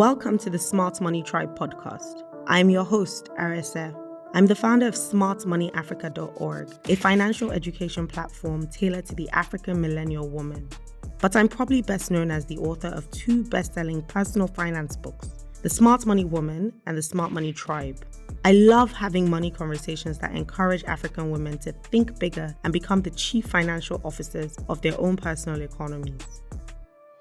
Welcome to the Smart Money Tribe podcast. I'm your host, Arese. I'm the founder of smartmoneyafrica.org, a financial education platform tailored to the African millennial woman. But I'm probably best known as the author of two best-selling personal finance books, The Smart Money Woman and The Smart Money Tribe. I love having money conversations that encourage African women to think bigger and become the chief financial officers of their own personal economies.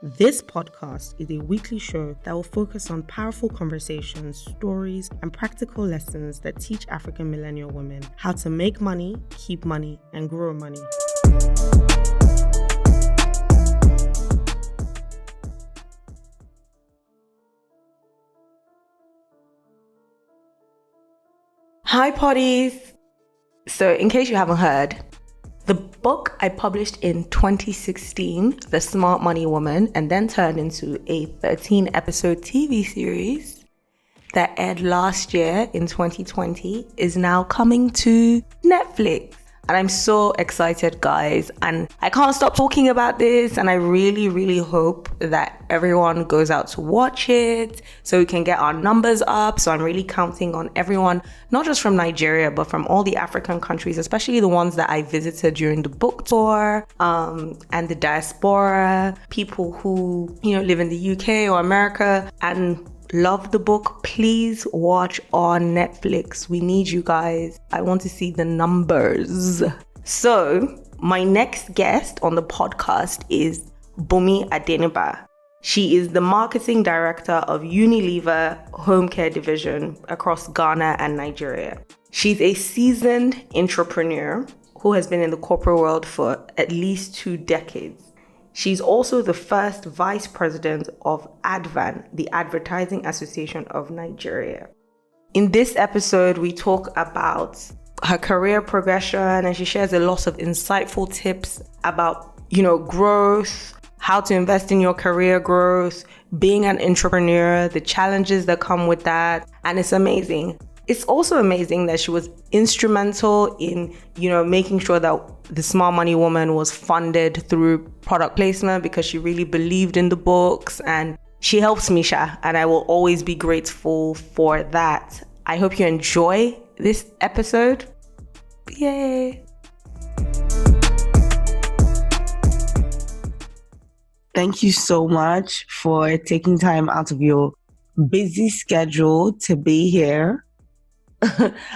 This podcast is a weekly show that will focus on powerful conversations, stories, and practical lessons that teach African millennial women how to make money, keep money, and grow money. Hi, potties! So, in case you haven't heard, the book I published in 2016, The Smart Money Woman, and then turned into a 13-episode TV series that aired last year in 2020, is now coming to Netflix. And I'm so excited, guys. And I can't stop talking about this. And I really, really hope that everyone goes out to watch it so we can get our numbers up. So I'm really counting on everyone, not just from Nigeria, but from all the African countries, especially the ones that I visited during the book tour, and the diaspora, people who, live in the UK or America and love the book. Please watch on Netflix. We need you guys. I want to see the numbers. So, my next guest on the podcast is Bunmi Adeniba. She is the marketing director of Unilever Home Care Division across Ghana and Nigeria. She's a seasoned entrepreneur who has been in the corporate world for at least 2 decades. She's also the first vice president of ADVAN, the Advertising Association of Nigeria. In this episode, we talk about her career progression, and she shares a lot of insightful tips about, growth, how to invest in your career growth, being an entrepreneur, the challenges that come with that, and it's amazing. It's also amazing that she was instrumental in, making sure that the Smart Money Woman was funded through product placement because she really believed in the books, and she helps me, and I will always be grateful for that. I hope you enjoy this episode. Yay! Thank you so much for taking time out of your busy schedule to be here.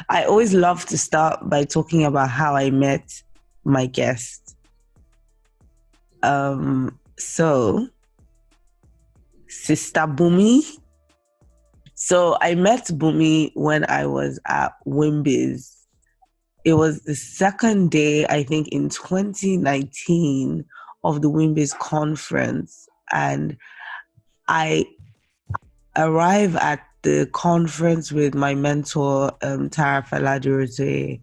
I always love to start by talking about how I met my guest. So, Sister Bunmi. So I met Bunmi when I was at Wimbiz. It was the second day, I think, in 2019 of the Wimbiz conference. And I arrived at the conference with my mentor, Tara Faladurute,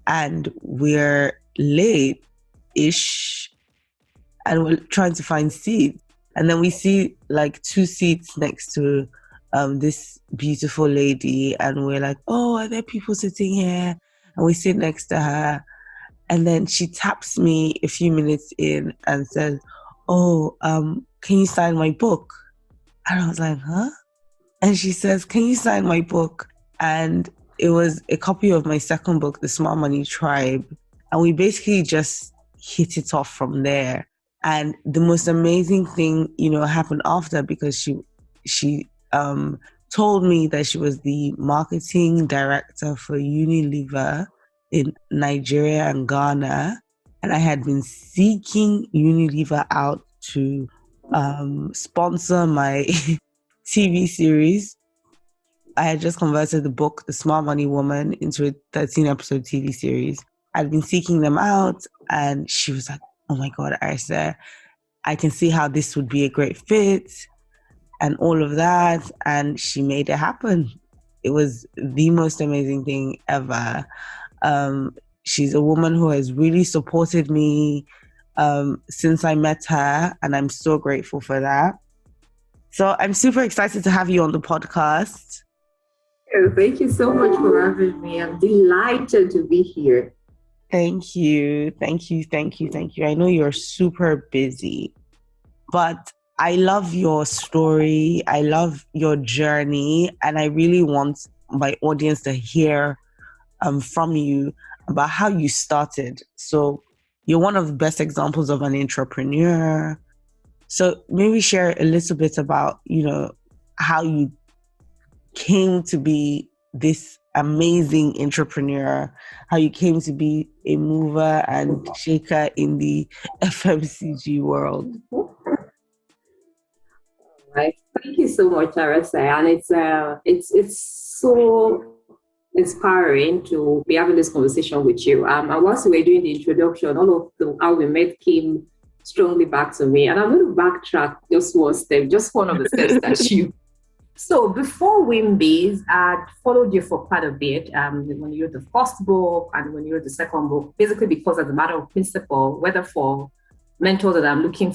and we're late-ish, and we're trying to find seats. And then we see like 2 seats next to this beautiful lady, and we're like, oh, are there people sitting here? And we sit next to her, and then she taps me a few minutes in and says, oh, can you sign my book? And I was like, huh? And she says, can you sign my book? And it was a copy of my second book, The Smart Money Tribe. And we basically just hit it off from there. And the most amazing thing, happened after, because she told me that she was the marketing director for Unilever in Nigeria and Ghana. And I had been seeking Unilever out to sponsor my TV series. I had just converted the book, The Smart Money Woman, into a 13-episode TV series. I'd been seeking them out, and she was like, oh my God, Arese, I can see how this would be a great fit and all of that. And she made it happen. It was the most amazing thing ever. She's a woman who has really supported me since I met her, and I'm so grateful for that. So I'm super excited to have you on the podcast. Oh, thank you so much for having me. I'm delighted to be here. Thank you. I know you're super busy, but I love your story. I love your journey. And I really want my audience to hear from you about how you started. So you're one of the best examples of an entrepreneur. So maybe share a little bit about, how you came to be this amazing entrepreneur, how you came to be a mover and shaker in the FMCG world. Right. Thank you so much, Arese. And it's so inspiring to be having this conversation with you. And whilst we were doing the introduction, all of how we met came strongly back to me. And I'm going to backtrack just one step, just one of the steps that you. So before Wimbies, I'd followed you for quite a bit when you wrote the first book and when you wrote the second book, basically because as a matter of principle, whether for mentors that I'm looking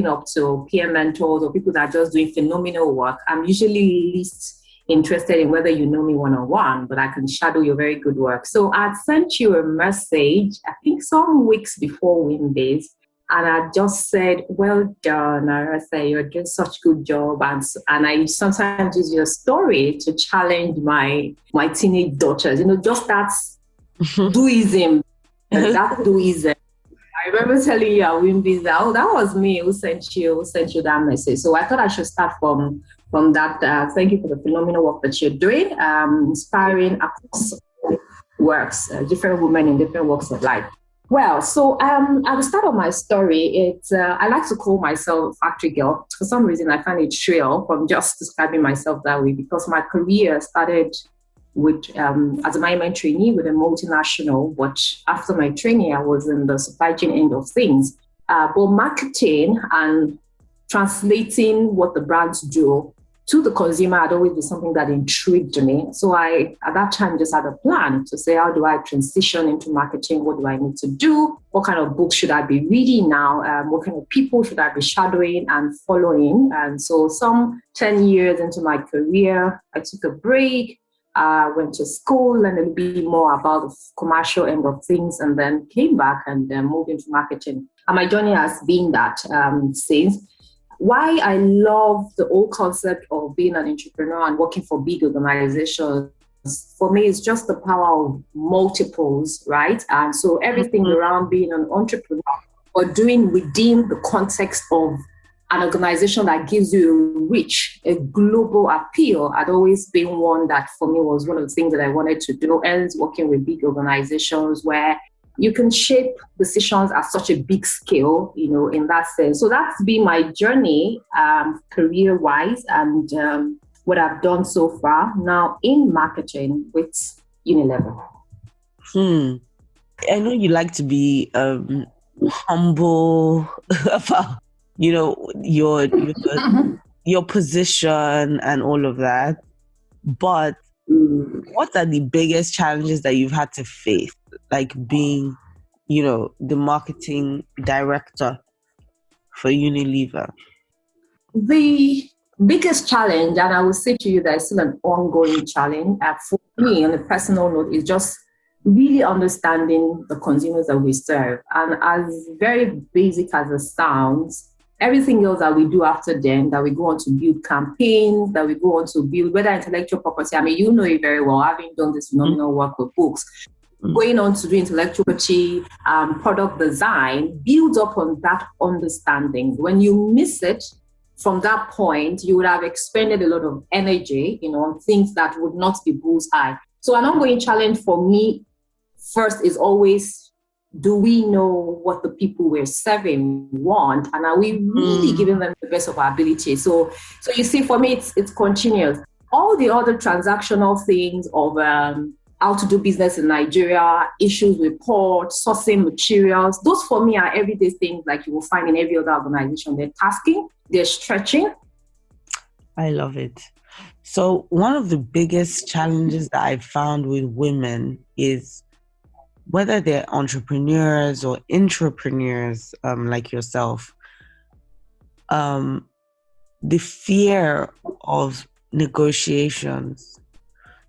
up to, peer mentors or people that are just doing phenomenal work, I'm usually least interested in whether you know me one-on-one, but I can shadow your very good work. So I'd sent you a message, I think some weeks before Wimbies, and I just said, well done, Arese, you're doing such good job. And I sometimes use your story to challenge my teenage daughters, just that doism, that doism. I remember telling you at Wimbies that, that was me who sent you that message. So I thought I should start from that. Thank you for the phenomenal work that you're doing, inspiring across works, different women in different walks of life. Well, so at the start of my story, I like to call myself a factory girl. For some reason, I find it shrill from just describing myself that way because my career started with as a management trainee with a multinational, but after my training, I was in the supply chain end of things. But marketing and translating what the brands do to the consumer had always been something that intrigued me. So I, at that time, just had a plan to say, how do I transition into marketing? What do I need to do? What kind of books should I be reading now? What kind of people should I be shadowing and following? And so some 10 years into my career, I took a break. Went to school, learned a little bit more about the commercial end of things, and then came back and moved into marketing. And my journey has been that since. Why I love the whole concept of being an entrepreneur and working for big organizations, for me, it's just the power of multiples, right? And so everything around being an entrepreneur or doing within the context of an organization that gives you a global appeal had always been one that for me was one of the things that I wanted to do, and working with big organizations where you can shape decisions at such a big scale, in that sense. So that's been my journey career-wise and what I've done so far now in marketing with Unilever. I know you like to be humble about your position and all of that, but what are the biggest challenges that you've had to face, like being the marketing director for Unilever? The biggest challenge, and I will say to you that it's still an ongoing challenge for me on a personal note, is just really understanding the consumers that we serve. And as very basic as it sounds, everything else that we do after them, that we go on to build campaigns, that we go on to build, whether intellectual property, I mean, you know it very well, having done this phenomenal work with books, going on to do intellectual property, product design, builds up on that understanding. When you miss it from that point, you would have expended a lot of energy, on things that would not be bullseye. So an ongoing challenge for me first is always, do we know what the people we're serving want, and are we really giving them the best of our ability? So you see, for me, it's continuous. All the other transactional things of how to do business in Nigeria, issues with ports, sourcing materials, those for me are everyday things like you will find in every other organization. They're tasking, they're stretching. I love it. So one of the biggest challenges that I've found with women is whether they're entrepreneurs or intrapreneurs like yourself, the fear of negotiations.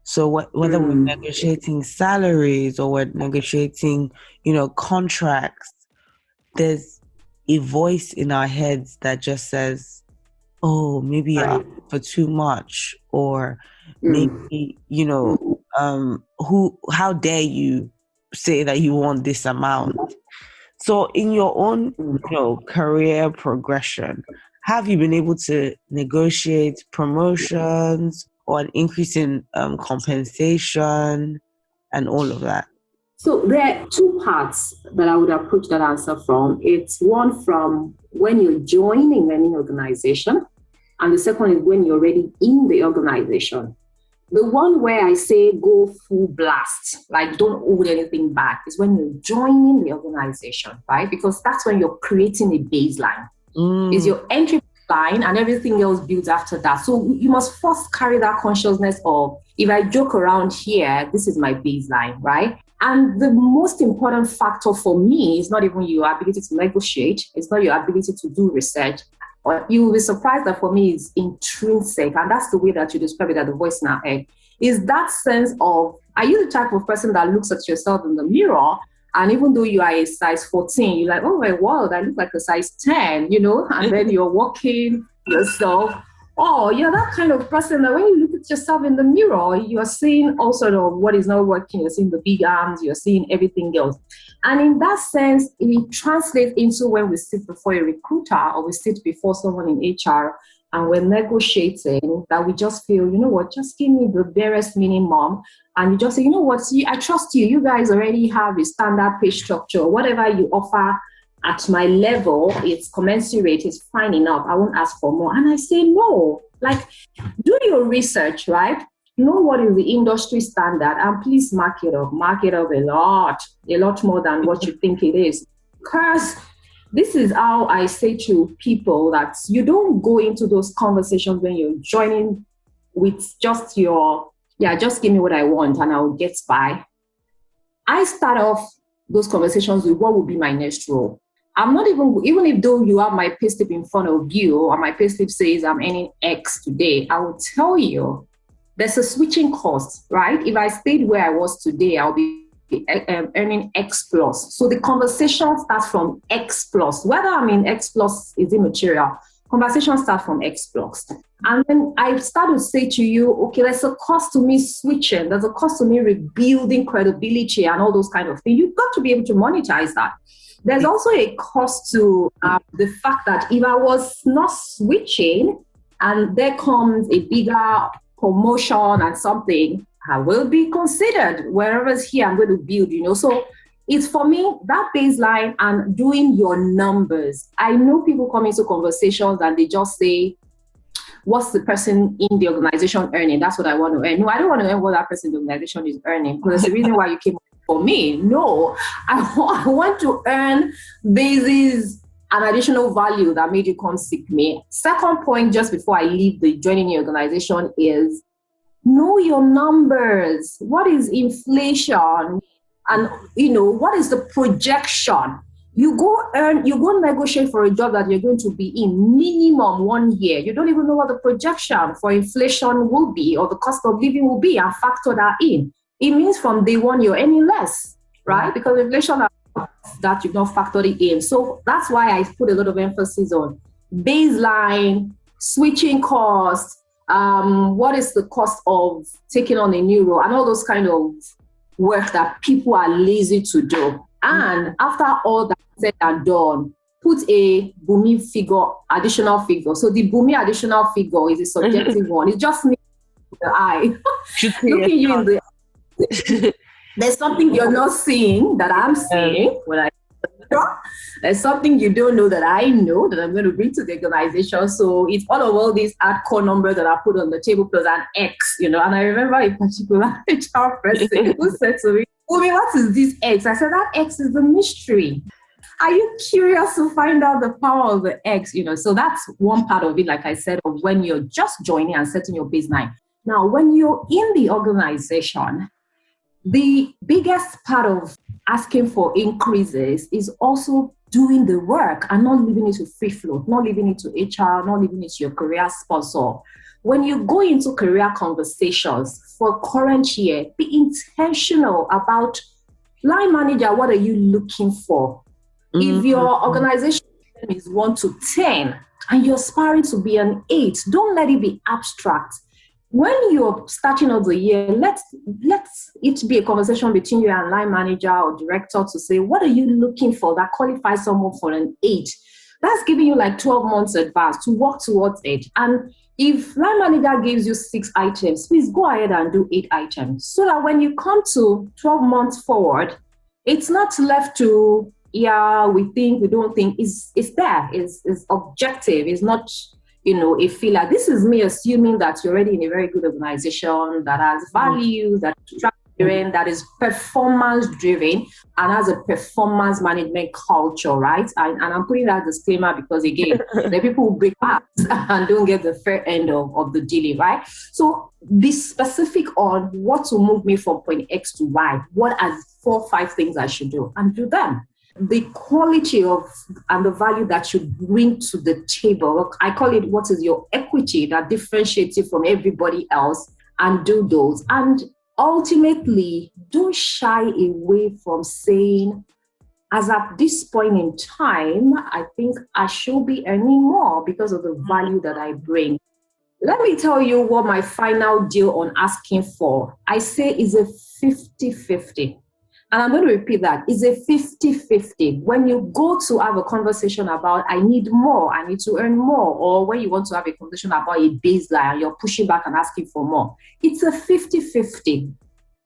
So whether we're negotiating salaries or we're negotiating, contracts, there's a voice in our heads that just says, oh, maybe you're up for too much, or maybe, how dare you say that you want this amount? So in your own, career progression, have you been able to negotiate promotions or an increase in compensation and all of that? So there are two parts that I would approach that answer from. It's one from when you're joining any organization, and the second is when you're already in the organization. The one where I say go full blast, like don't hold anything back, is when you're joining the organization, right? Because that's when you're creating a baseline. Is your entry line, and everything else builds after that. So you must first carry that consciousness of, if I joke around here, this is my baseline, right? And the most important factor for me is not even your ability to negotiate. It's not your ability to do research. Or you will be surprised that for me it's intrinsic. And that's the way that you describe it, at the voice in our head. Is that sense of, are you the type of person that looks at yourself in the mirror, and even though you are a size 14, you're like, oh my God, I look like a size 10, and then you're walking yourself. Oh, you're that kind of person that when you look at yourself in the mirror, you're seeing all sort of what is not working. You're seeing the big arms, you're seeing everything else. And in that sense, it translates into when we sit before a recruiter or we sit before someone in HR and we're negotiating, that we just feel, you know what, just give me the barest minimum. And you just say, you know what, I trust you. You guys already have a standard pay structure. Whatever you offer at my level, it's commensurate, it's fine enough. I won't ask for more. And I say, no, like, do your research, right? Know what is the industry standard, and please mark it up a lot more than what you think it is. Because this is how I say to people that you don't go into those conversations when you're joining with just just give me what I want and I'll get by. I start off those conversations with what will be my next role. I'm not even if though you have my payslip in front of you, or my payslip says I'm earning X today, I will tell you there's a switching cost, right? If I stayed where I was today, I'll be earning X plus. So the conversation starts from X plus. Whether I'm in X plus is immaterial. Conversation starts from X plus. And then I start to say to you, okay, there's a cost to me switching. There's a cost to me rebuilding credibility and all those kind of things. You've got to be able to monetize that. There's also a cost to the fact that if I was not switching and there comes a bigger promotion and something, I will be considered wherever's here I'm going to build, So it's for me, that baseline and doing your numbers. I know people come into conversations and they just say, what's the person in the organization earning? That's what I want to earn. No, I don't want to earn what that person in the organization is earning, because that's the reason why you came for me. No, I want to earn basis and additional value that made you come seek me. Second point, just before I leave the joining your organization, is know your numbers. What is inflation? And, what is the projection? You go negotiate for a job that you're going to be in minimum 1 year. You don't even know what the projection for inflation will be or the cost of living will be, and factor that in. It means from day one, you're any less, right? Because inflation that you've not factored it in. So that's why I put a lot of emphasis on baseline, switching costs, what is the cost of taking on a new role, and all those kind of work that people are lazy to do. And after all that said and done, put a Bunmi additional figure. So the Bunmi additional figure is a subjective one. It's just me in the eye. Looking you in the there's something you're not seeing that I'm seeing when I there's something you don't know that I know that I'm going to bring to the organization. So it's all these hardcore numbers that I put on the table plus an X, And I remember a particular HR person who said to me, Bunmi, what is this X? I said, that X is the mystery. Are you curious to find out the power of the X? So that's one part of it, like I said, of when you're just joining and setting your baseline. Now, when you're in the organization, the biggest part of asking for increases is also doing the work and not leaving it to free flow, not leaving it to HR, not leaving it to your career sponsor. When you go into career conversations for current year, be intentional about line manager. What are you looking for? If your organization is 1 to 10 and you're aspiring to be an 8, don't let it be abstract. When you're starting out the year, let it be a conversation between you and line manager or director to say, what are you looking for that qualifies someone for an 8? That's giving you like 12 months advance to work towards it. And if line manager gives you 6 items, please go ahead and do 8 items so that when you come to 12 months forward, it's not left to, yeah, we think, we don't think. It's there. It's objective. It's not, a filler. This is me assuming that you're already in a very good organization that has values, that is performance driven and has a performance management culture, right? And I'm putting that disclaimer because, again, the people who break hearts and don't get the fair end of the deal, right? So be specific on what will move me from point X to Y. What are 4 or 5 things I should do, and do them. The quality of and the value that you bring to the table, I call it what is your equity that differentiates you from everybody else, and do those. And ultimately, don't shy away from saying, as at this point in time, I think I should be earning more because of the value that I bring. Let me tell you what my final deal on asking for, I say, is a 50-50. And I'm going to repeat that. It's a 50-50. When you go to have a conversation about, I need more, I need to earn more, or when you want to have a conversation about a baseline, you're pushing back and asking for more, it's a 50-50.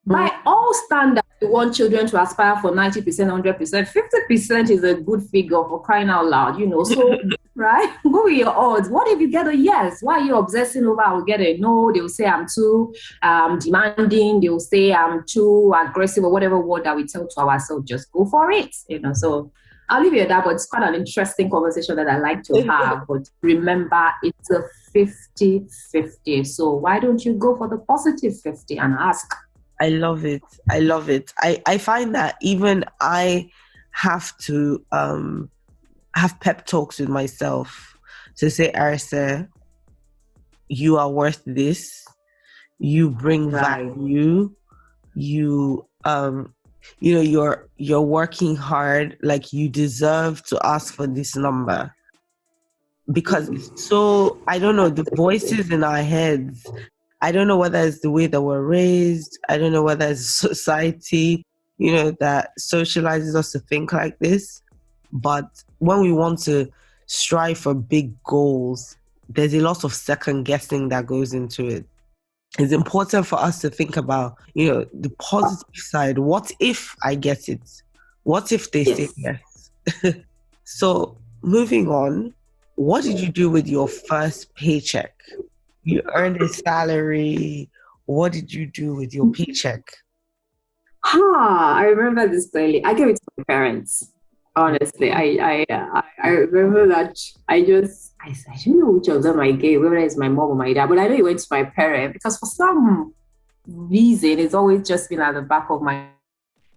By all standards, we want children to aspire for 90%, 100%. 50% is a good figure, for crying out loud, So, right? Go with your odds. What if you get a yes? Why are you obsessing over I will get a no? They will say I'm too demanding. They will say I'm too aggressive, or whatever word that we tell to ourselves. Just go for it, So I'll leave you at that, but it's quite an interesting conversation that I like to have. But remember, it's a 50-50. So why don't you go for the positive 50 and ask? I love it. I find that even I have to have pep talks with myself to say, Arese, you are worth this. You bring value. You you're working hard. Like, you deserve to ask for this number. Because it's so, I don't know, the voices in our heads, I don't know whether it's the way that we're raised. I don't know whether it's society, that socializes us to think like this. But when we want to strive for big goals, there's a lot of second guessing that goes into it. It's important for us to think about, the positive side. What if I get it? What if they say yes? So moving on, what did you do with your first paycheck? You earned a salary. What did you do with your paycheck? I remember this clearly. I gave it to my parents. Honestly, I remember that I don't know which of them I gave, whether it's my mom or my dad, but I know it went to my parents because for some reason it's always just been at the back of my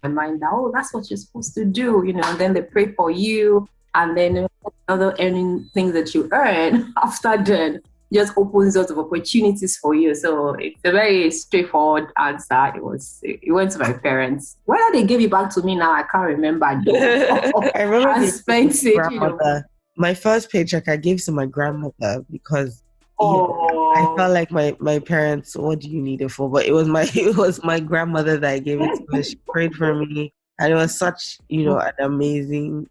mind that, that's what you're supposed to do, and then they pray for you, and then other earning things that you earn after that just opens lots of opportunities for you. So it's a very straightforward answer. It went to my parents. Whether they gave it back to me now, I can't remember. I remember I spent it. My first paycheck I gave to my grandmother because I felt like my parents, what do you need it for? But it was my grandmother that I gave it to. She prayed for me, and it was such an amazing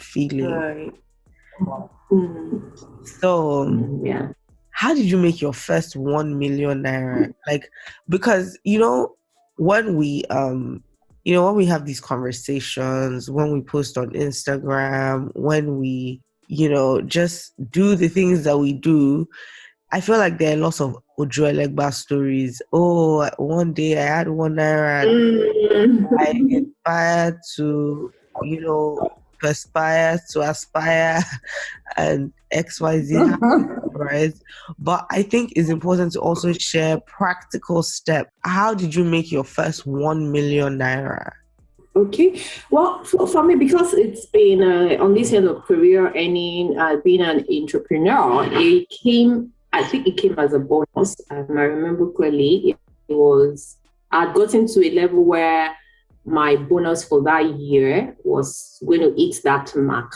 feeling. Right. So, how did you make your first 1 million naira? Like, because when we when we have these conversations, when we post on Instagram, when we just do the things that we do, I feel like there are lots of Ojuelegba stories. Oh, one day I had 1 naira and I inspired to perspire to aspire and XYZ right? But I think it's important to also share practical steps. How did you make your first 1 million naira? Okay, well, for me, because it's been on this end of career earning, being an entrepreneur, I think it came as a bonus. I remember clearly, I'd gotten to a level where my bonus for that year was going to hit that mark.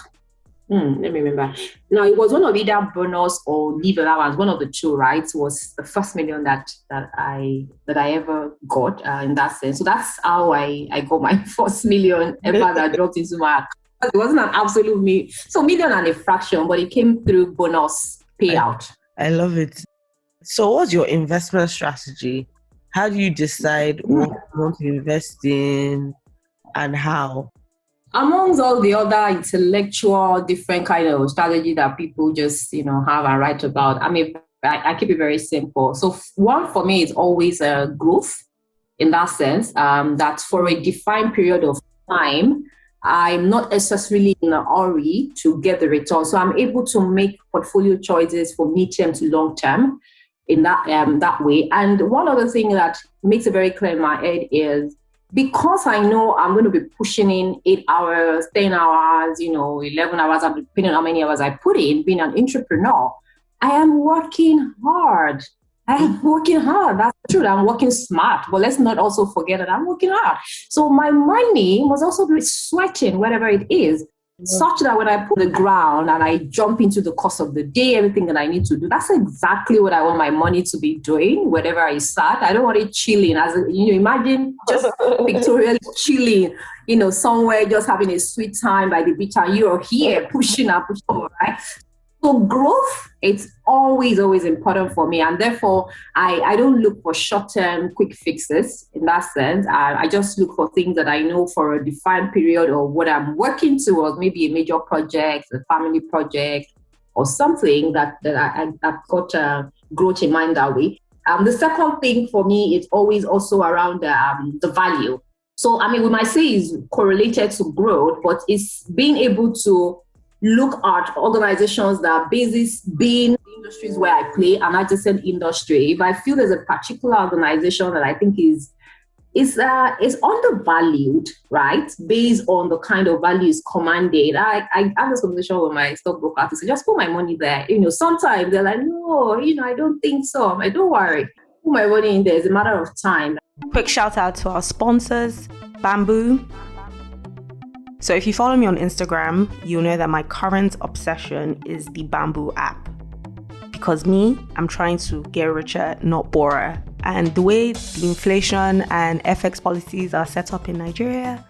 Let me remember. Now, it was one of either bonus or leave allowance, one of the two, right? It was the first million that I ever got in that sense. So that's how I got my first million ever that dropped into my account. It wasn't an absolute million and a fraction, but it came through bonus payout. I love it. So what's your investment strategy? How do you decide what you want to invest in and how? Amongst all the other intellectual different kind of strategy that people just, have and write about, I keep it very simple. So one for me is always a growth in that sense, that for a defined period of time, I'm not necessarily in a hurry to get the return. So I'm able to make portfolio choices for medium to long term in that way. And one other thing that makes it very clear in my head is, because I know I'm going to be pushing in 8 hours, 10 hours, 11 hours, depending on how many hours I put in, being an entrepreneur, I am working hard. That's true. I'm working smart. But let's not also forget that I'm working hard. So my money must also be sweating, whatever it is, such that when I put the ground and I jump into the course of the day, everything that I need to do, that's exactly what I want my money to be doing, wherever I start. I don't want it chilling. Imagine just pictorially chilling, somewhere, just having a sweet time by the beach, and you're here pushing, right? So growth, it's always important for me. And therefore, I don't look for short-term quick fixes in that sense. I just look for things that I know for a defined period, or what I'm working towards, maybe a major project, a family project, or something that I've got growth in mind that way. The second thing for me is always also around the value. So, we might say is correlated to growth, but it's being able to look at organizations that basis being industries where I play, an adjacent industry. If I feel there's a particular organization that I think is undervalued, right, based on the kind of values commanded, I have this conversation with my stockbroker to say, just put my money there. Sometimes they're like, no, I don't think so. I'm like, don't worry, put my money in there. It's a matter of time. Quick shout out to our sponsors, Bamboo. So if you follow me on Instagram, you'll know that my current obsession is the Bamboo app. Because I'm trying to get richer, not poorer. And the way the inflation and FX policies are set up in Nigeria,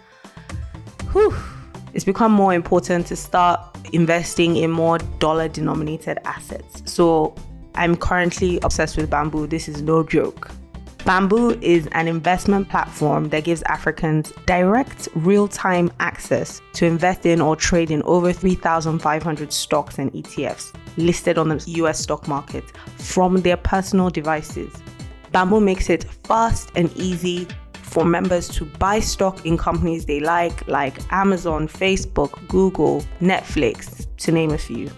it's become more important to start investing in more dollar-denominated assets. So I'm currently obsessed with Bamboo. This is no joke. Bamboo is an investment platform that gives Africans direct, real-time access to invest in or trade in over 3,500 stocks and ETFs listed on the US stock market from their personal devices. Bamboo makes it fast and easy for members to buy stock in companies they like Amazon, Facebook, Google, Netflix, to name a few.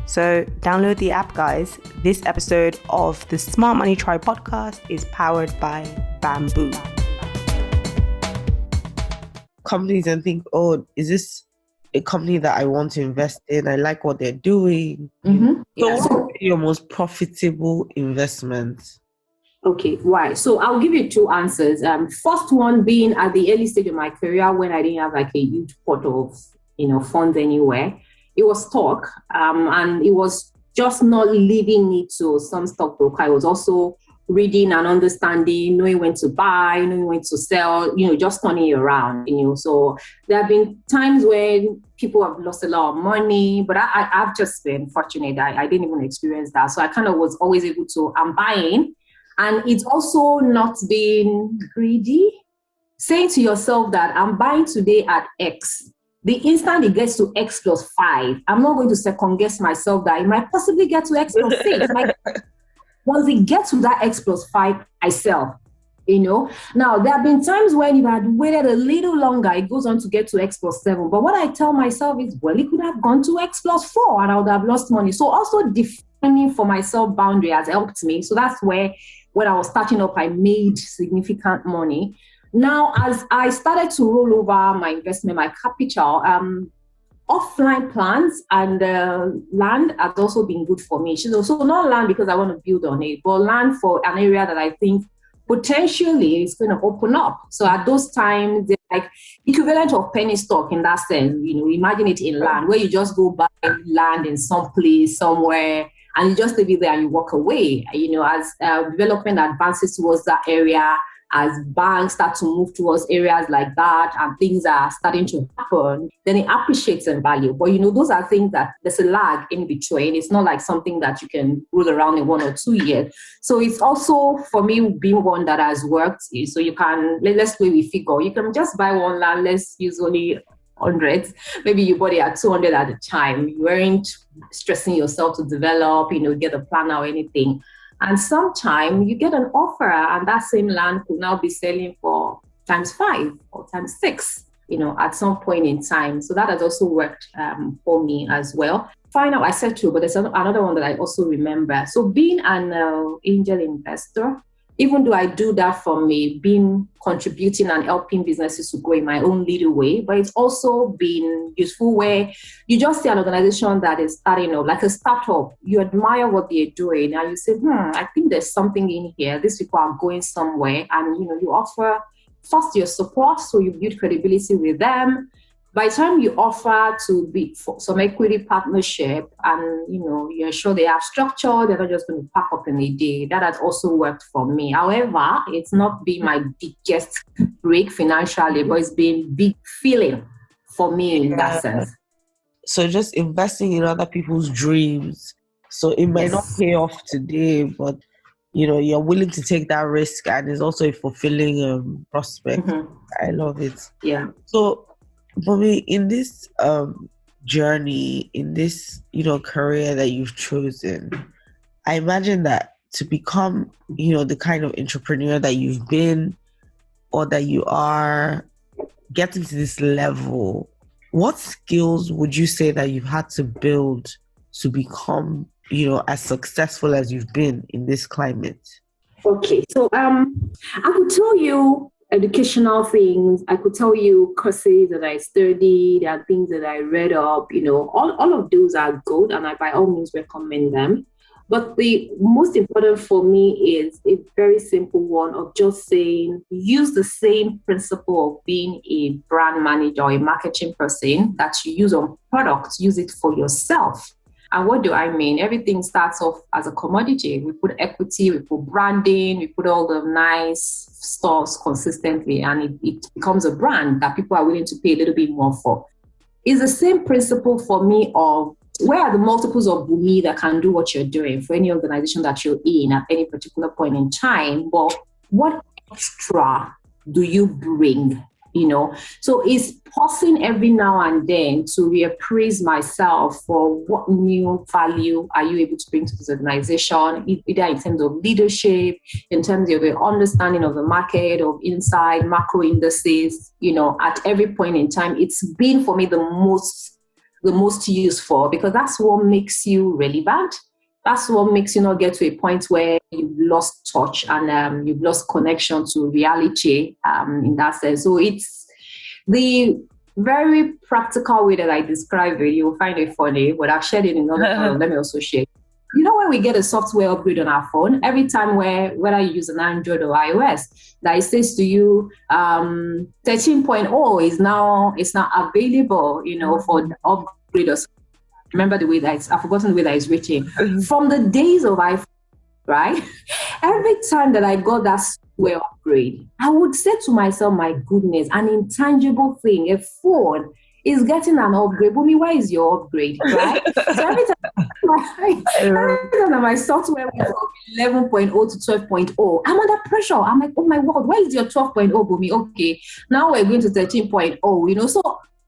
So download the app, guys. This episode of the Smart Money Tribe podcast is powered by Bamboo. Companies and think, is this a company that I want to invest in? I like what they're doing. Mm-hmm. So what is your most profitable investment? Okay, why? So I'll give you two answers. First one being at the early stage of my career when I didn't have like a huge pot of, funds anywhere. It was stock, and it was just not leading me to some stockbroker. I was also reading and understanding, knowing when to buy, knowing when to sell, just turning it around, So there have been times when people have lost a lot of money, but I've just been fortunate. I didn't even experience that. So I kind of was always able to, I'm buying. And it's also not being greedy, saying to yourself that I'm buying today at X. The instant it gets to X plus 5, I'm not going to second guess myself that it might possibly get to X plus 6. Once it gets to that X plus 5, I sell, Now, there have been times when if I had waited a little longer, it goes on to get to X plus 7. But what I tell myself is, well, it could have gone to X plus 4 and I would have lost money. So also defining for myself boundary has helped me. So that's where, when I was starting up, I made significant money. Now, as I started to roll over my investment, my capital, offline plans and land has also been good for me. So not land because I want to build on it, but land for an area that I think potentially it's going to open up. So at those times, they're like equivalent of penny stock in that sense. Imagine it in land where you just go buy land in some place somewhere and you just leave it there and you walk away. As development advances towards that area, as banks start to move towards areas like that and things are starting to happen, then it appreciates in value. But, those are things that there's a lag in between. It's not like something that you can roll around in 1 or 2 years. So it's also, for me, being one that has worked. So you can, let's play with figure. You can just buy one land, let's use only hundreds. Maybe you bought it at 200 at the time. You weren't stressing yourself to develop, get a plan or anything. And sometime you get an offer and that same land could now be selling for ×5 or ×6, at some point in time. So that has also worked for me as well. Final, I said two, but there's another one that I also remember. So being an angel investor, even though I do that for me, contributing and helping businesses to grow in my own little way, but it's also been useful where you just see an organization that is starting up, like a startup, you admire what they're doing and you say, I think there's something in here. These people are going somewhere, and you offer first your support, so you build credibility with them. By the time you offer to be for some equity partnership and, you're sure they have structure, they're not just going to pack up in a day. That has also worked for me. However, it's not been my biggest break financially, but it's been big feeling for me in that sense. So just investing in other people's dreams. So it might not pay off today, but, you're willing to take that risk, and it's also a fulfilling prospect. I love it. Yeah. So, Bunmi, in this journey, in this, career that you've chosen, I imagine that to become, the kind of entrepreneur that you've been or that you are, getting to this level, what skills would you say that you've had to build to become, as successful as you've been in this climate? Okay, so I could tell you educational things. I could tell you courses that I studied and things that I read up, all of those are good and I by all means recommend them. But the most important for me is a very simple one of just saying, use the same principle of being a brand manager or a marketing person that you use on products, use it for yourself. And what do I mean? Everything starts off as a commodity. We put equity, we put branding, we put all the nice stores consistently, and it becomes a brand that people are willing to pay a little bit more for. It's the same principle for me of where are the multiples of Bunmi that can do what you're doing for any organization that you're in at any particular point in time. But what extra do you bring? So it's pausing every now and then to reappraise myself for what new value are you able to bring to this organization, either in terms of leadership, in terms of your understanding of the market, of inside macro indices, at every point in time. It's been for me the most useful because that's what makes you relevant. That's what makes you not get to a point where you've lost touch and you've lost connection to reality in that sense. So it's the very practical way that I describe it. You'll find it funny, but I've shared it in another channel. Let me also share. When we get a software upgrade on our phone, every time whether you use an Android or iOS, that it says to you 13.0 is now available, for the upgrade or something. Remember the way that I've forgotten the way that it's written. From the days of iPhone, right? Every time that I got that software upgrade, I would say to myself, my goodness, an intangible thing, a phone is getting an upgrade. Bunmi, why is your upgrade, right? So every time that my software went from 11.0 to 12.0, I'm under pressure. I'm like, oh my God, why is your 12.0, Bunmi? Okay, now we're going to 13.0, so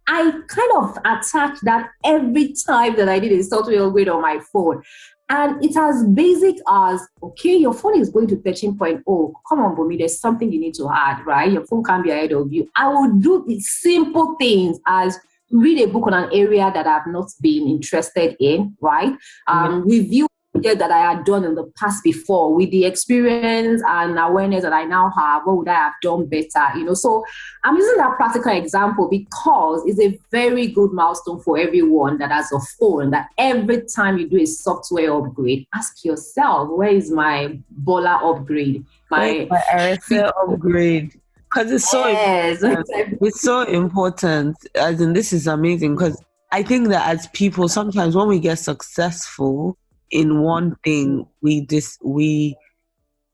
I kind of attacked that every time that I did a software upgrade on my phone. And it's as basic as, okay, your phone is going to 13.0. Come on, Bunmi, there's something you need to add, right? Your phone can't be ahead of you. I would do these simple things as read a book on an area that I've not been interested in, right? Review that I had done in the past before, with the experience and awareness that I now have, what would I have done better? So I'm using that practical example because it's a very good milestone for everyone that has a phone, that every time you do a software upgrade, ask yourself, where is my Bola upgrade? My Arese upgrade. Because it's so important. It's so important. As in, this is amazing because I think that as people, sometimes when we get successful in one thing, we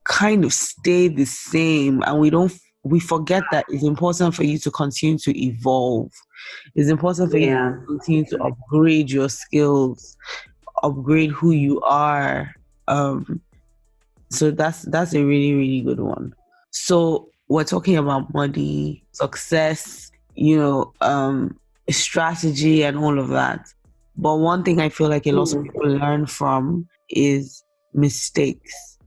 kind of stay the same, and we forget that it's important for you to continue to evolve. It's important for you to continue to upgrade your skills, upgrade who you are. So that's a really, really good one. So we're talking about money, success, strategy and all of that. But one thing I feel like a lot of people learn from is mistakes.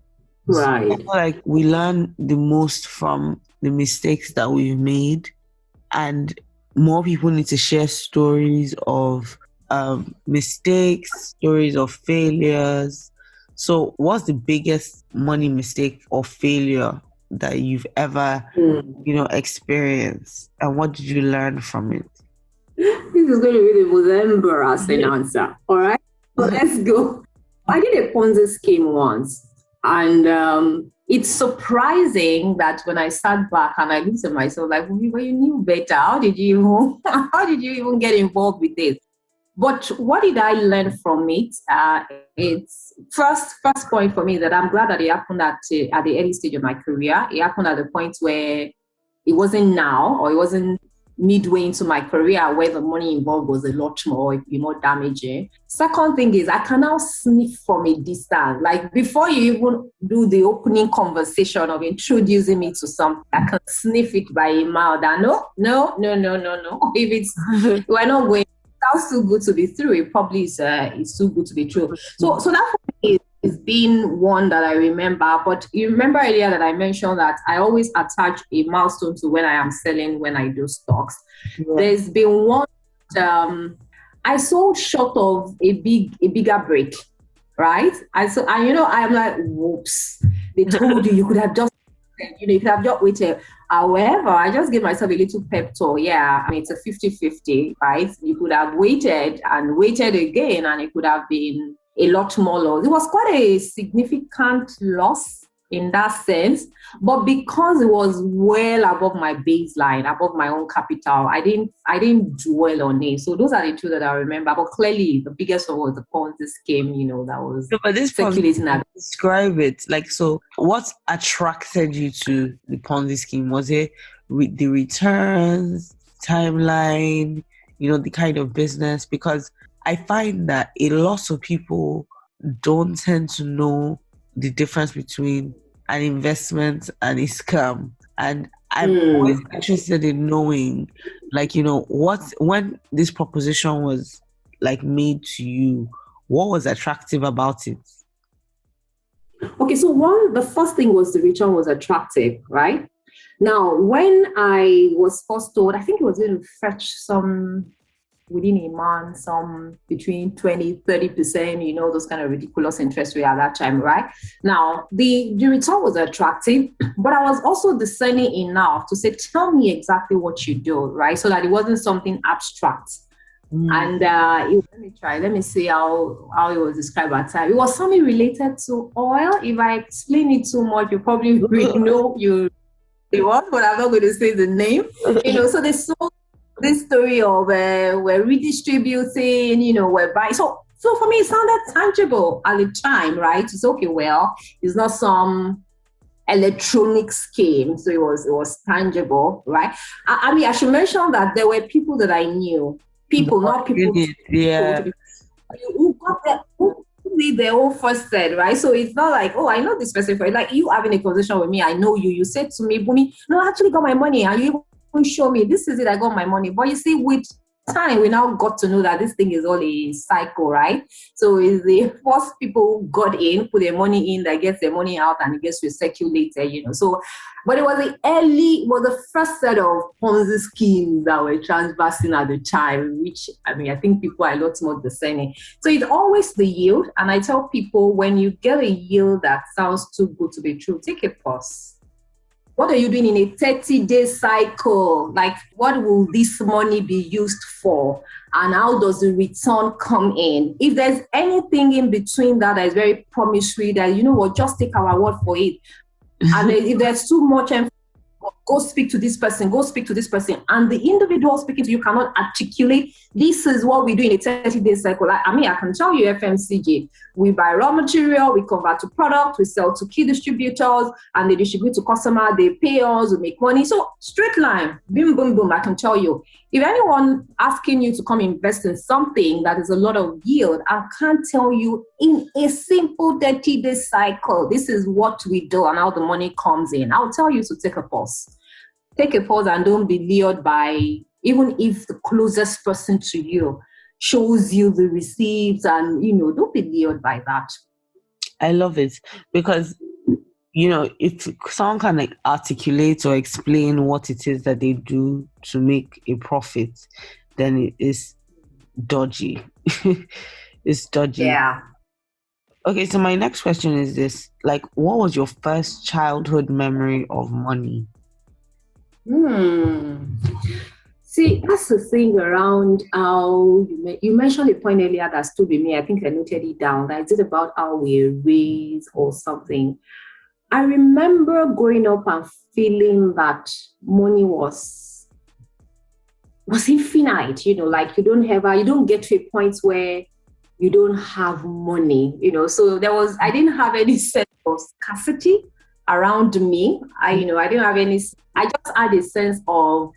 Right. So I feel like we learn the most from the mistakes that we've made, and more people need to share stories of mistakes, stories of failures. So what's the biggest money mistake or failure that you've ever, experienced, and what did you learn from it? This is going to be the most embarrassing answer. All right, so let's go. I did a Ponzi scheme once, and it's surprising that when I sat back and I looked at myself, like, well, you knew better. How did you even get involved with this? But what did I learn from it? It's first point for me that I'm glad that it happened at the early stage of my career. It happened at the point where it wasn't now, or it wasn't midway into my career where the money involved was a lot more damaging. Second thing is I can now sniff from a distance. Like before you even do the opening conversation of introducing me to something, I can sniff it by a mile that no. If we're not going, sounds too good to be true. It probably is too good to be true. So that for me is being one that I remember. But you remember earlier that I mentioned that I always attach a milestone to when I am selling, when I do stocks. Yeah. There's been one I sold short of a bigger break, right? I'm like, whoops. They told you could have just you could have just waited. However, I just gave myself a little pep talk. Yeah, I mean, it's a 50-50, right? You could have waited and waited again, and it could have been a lot more loss. It was quite a significant loss in that sense, but because it was well above my baseline, above my own capital, I didn't dwell on it. So those are the two that I remember. But clearly, the biggest one was the Ponzi scheme. That was circulating. Describe it. Like, so what attracted you to the Ponzi scheme? Was it the returns, timeline, the kind of business? Because I find that a lot of people don't tend to know the difference between an investment and a scam. And I'm always interested in knowing, like, when this proposition was like made to you, what was attractive about it? Okay, so the first thing was the return was attractive, right? Now, when I was first told, I think it was going to fetch some within a month, some between 20-30%, those kind of ridiculous interest rate at that time, right? Now, the return was attractive, but I was also discerning enough to say, tell me exactly what you do, right? So that it wasn't something abstract. And let me see how it was described at time. It was something related to oil. If I explain it too much, you probably know what, but I'm not going to say the name. So they sold this story of we're redistributing, we're buying. So for me, it sounded tangible at the time, right? It's okay, well, it's not some electronic scheme, so it was tangible, right? I mean, I should mention that there were people that I knew, not people who got their who made their own first set, right? So it's not like, oh, I know this person, like you having a conversation with me, I know you said to me, Bunmi, no, I actually got my money, and you show me this is it, I got my money. But you see, with time we now got to know that this thing is all a cycle, right? So it's the first people who got in, put their money in, that gets their money out, and it gets recirculated, So, but it was the first set of Ponzi schemes that were transversing at the time, which, I think people are a lot more discerning. So it's always the yield. And I tell people, when you get a yield that sounds too good to be true, take a pause. What are you doing in a 30-day cycle? Like, what will this money be used for? And how does the return come in? If there's anything in between that is very promissory, that, just take our word for it. And if there's too much emphasis, go speak to this person, and the individual speaking to you cannot articulate, this is what we do in a 30-day cycle. I can tell you FMCG, we buy raw material, we convert to product, we sell to key distributors, and they distribute to customer, they pay us, we make money. So straight line, boom, boom, boom. I can tell you, if anyone asking you to come invest in something that is a lot of yield, I can't tell you in a simple 30-day cycle, this is what we do and how the money comes in. I'll tell you to take a pause. Take a pause and don't be lured by, even if the closest person to you shows you the receipts, and, don't be lured by that. I love it because, if someone can articulate or explain what it is that they do to make a profit, then it is dodgy. It's dodgy. Yeah. Okay, so my next question is this. What was your first childhood memory of money? See, that's the thing around how you mentioned a point earlier that stood with me. I think I noted it down. That is it about how we raise or something. I remember growing up and feeling that money was infinite. You don't get to a point where you don't have money. So I didn't have any sense of scarcity around me. I didn't have any. I just had a sense of,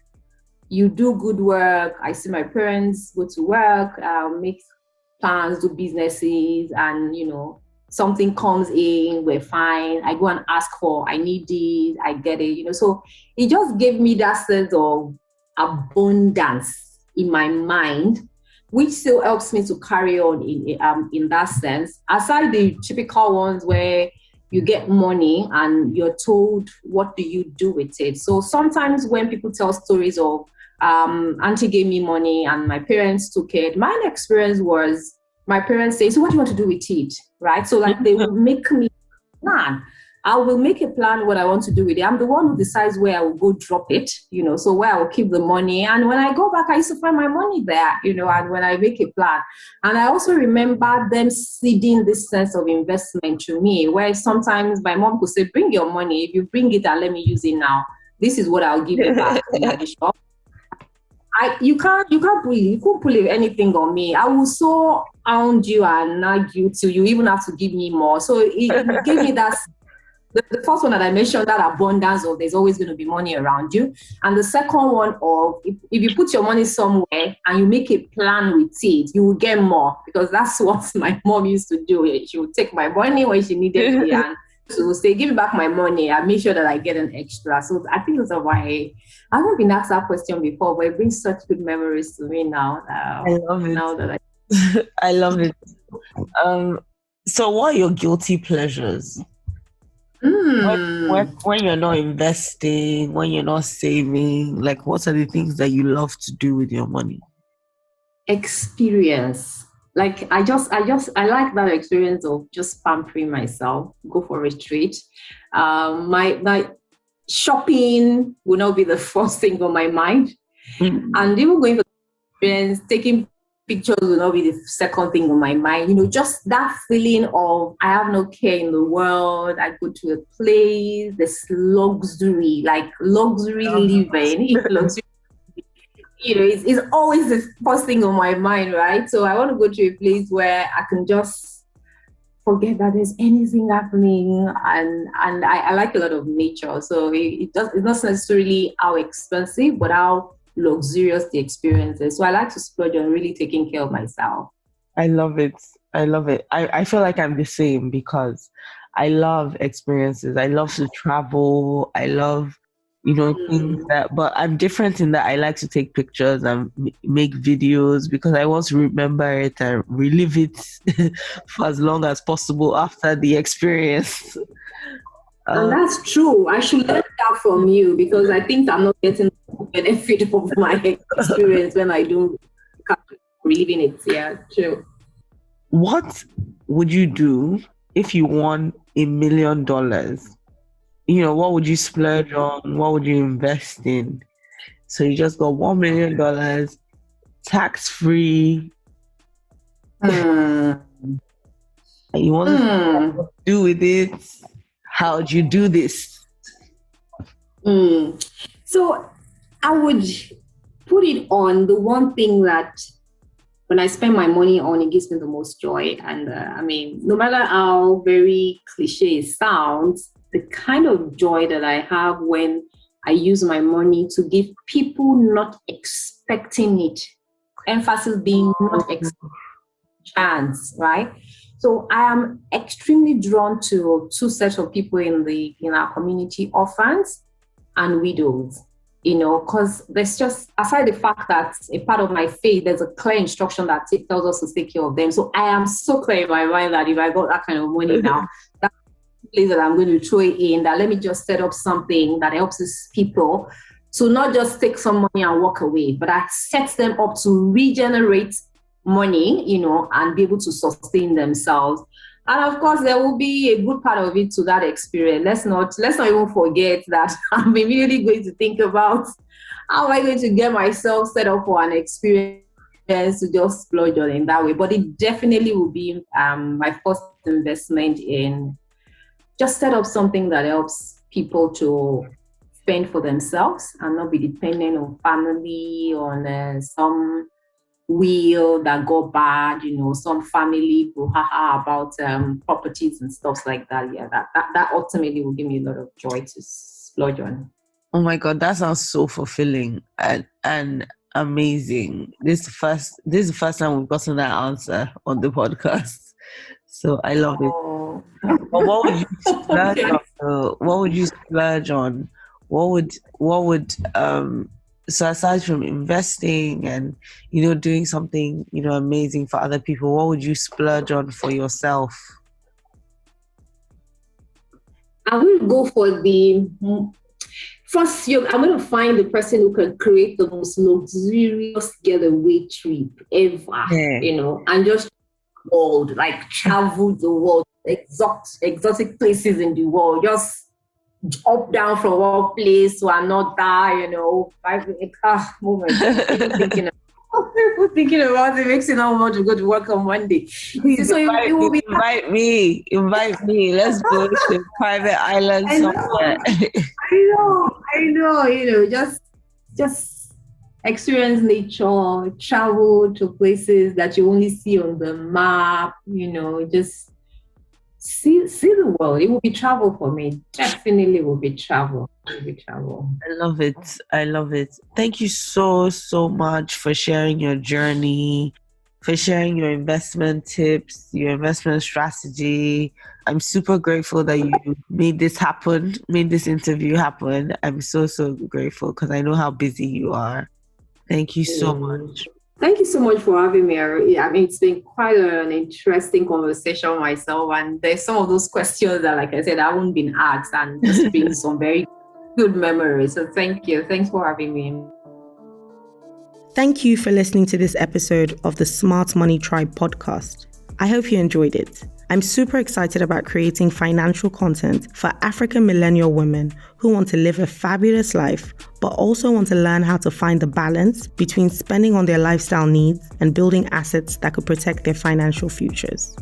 you do good work. I see my parents go to work, make plans, do businesses, and something comes in, we're fine. I go and ask for, I need this, I get it. So it just gave me that sense of abundance in my mind, which still helps me to carry on in that sense. Aside the typical ones where you get money and you're told, what do you do with it? So sometimes when people tell stories of, auntie gave me money and my parents took it, my experience was my parents say, so what do you want to do with it? Right? So they will make me plan. I will make a plan what I want to do with it. I'm the one who decides where I will go drop it, so where I will keep the money. And when I go back, I used to find my money there, and when I make a plan. And I also remember them seeding this sense of investment to me, where sometimes my mom could say, bring your money. If you bring it and let me use it now, this is what I'll give you back at the shop. You can't pull anything on me. I will so hound you and nag you till you even have to give me more. So it gave me that. The first one that I mentioned, that abundance of there's always going to be money around you. And the second one of, if you put your money somewhere and you make a plan with it, you will get more, because that's what my mom used to do. She would take my money when she needed it and she would say, give me back my money. I make sure that I get an extra. So I think that's why I haven't been asked that question before, but it brings such good memories to me now. I love it. Now that I love it. So what are your guilty pleasures? When you're not investing, when you're not saving, what are the things that you love to do with your money? Experience. I like that experience of just pampering myself, go for a retreat. My shopping will not be the first thing on my mind. And even going for experience, taking pictures will not be the second thing on my mind. Just that feeling of I have no care in the world. I go to a place, this luxury, luxury living. Luxury, it's always the first thing on my mind, right? So I want to go to a place where I can just forget that there's anything happening, and I like a lot of nature. So it's not necessarily how expensive, but how luxurious the experience is. So I like to splurge on really taking care of myself. I love it. I feel like I'm the same, because I love experiences. I love to travel. I love, things that, but I'm different in that I like to take pictures and make videos because I want to remember it and relive it for as long as possible after the experience. And that's true. I should learn that from you because I think I'm not getting the benefit of my experience when I don't reliving it. Yeah, true. What would you do if you won $1 million? What would you splurge on? What would you invest in? So you just got $1 million, tax-free. And you want to do with it? How would you do this? So I would put it on the one thing that when I spend my money on, it gives me the most joy. And no matter how very cliche it sounds, the kind of joy that I have when I use my money to give people not expecting it, emphasis being not expecting chance, right? So I am extremely drawn to two sets of people in our community, orphans and widows, because there's just, aside the fact that a part of my faith, there's a clear instruction that tells us to take care of them. So I am so clear in my mind that if I got that kind of money now, that's the place that I'm going to throw it in, that let me just set up something that helps these people to not just take some money and walk away, but that sets them up to regenerate money, and be able to sustain themselves. And of course, there will be a good part of it to that experience. Let's not even forget that I'm immediately going to think about how am I going to get myself set up for an experience to just splurge on in that way. But it definitely will be my first investment in just set up something that helps people to fend for themselves and not be dependent on family, on some will that go bad, some family brouhaha about properties and stuff like that. Yeah, that ultimately will give me a lot of joy to splurge on. Oh my God, that sounds so fulfilling and amazing. This is the first time we've gotten that answer on the podcast. So I love it. But what would you splurge on? What would you splurge on? What would so aside from investing and, doing something, amazing for other people, what would you splurge on for yourself? I will go for first, I'm going to find the person who can create the most luxurious getaway trip ever, and just travel the world, exotic places in the world, just up down from one place to another, moment. People thinking about it makes it not want to go to work on Monday. Please invite me. Let's go to a private island somewhere. I know. Just experience nature, travel to places that you only see on the map. Just see the world. It will be travel for me. Definitely will be travel. I love it. Thank you so much for sharing your journey, for sharing your investment tips, your investment strategy. I'm super grateful that you made this interview happen. I'm so grateful because I know how busy you are. Thank you so much. Thank you so much for having me. It's been quite an interesting conversation myself, and there's some of those questions that, like I said, I haven't been asked, and just been some very good memories. So thank you. Thanks for having me. Thank you for listening to this episode of the Smart Money Tribe podcast. I hope you enjoyed it. I'm super excited about creating financial content for African millennial women who want to live a fabulous life, but also want to learn how to find the balance between spending on their lifestyle needs and building assets that could protect their financial futures.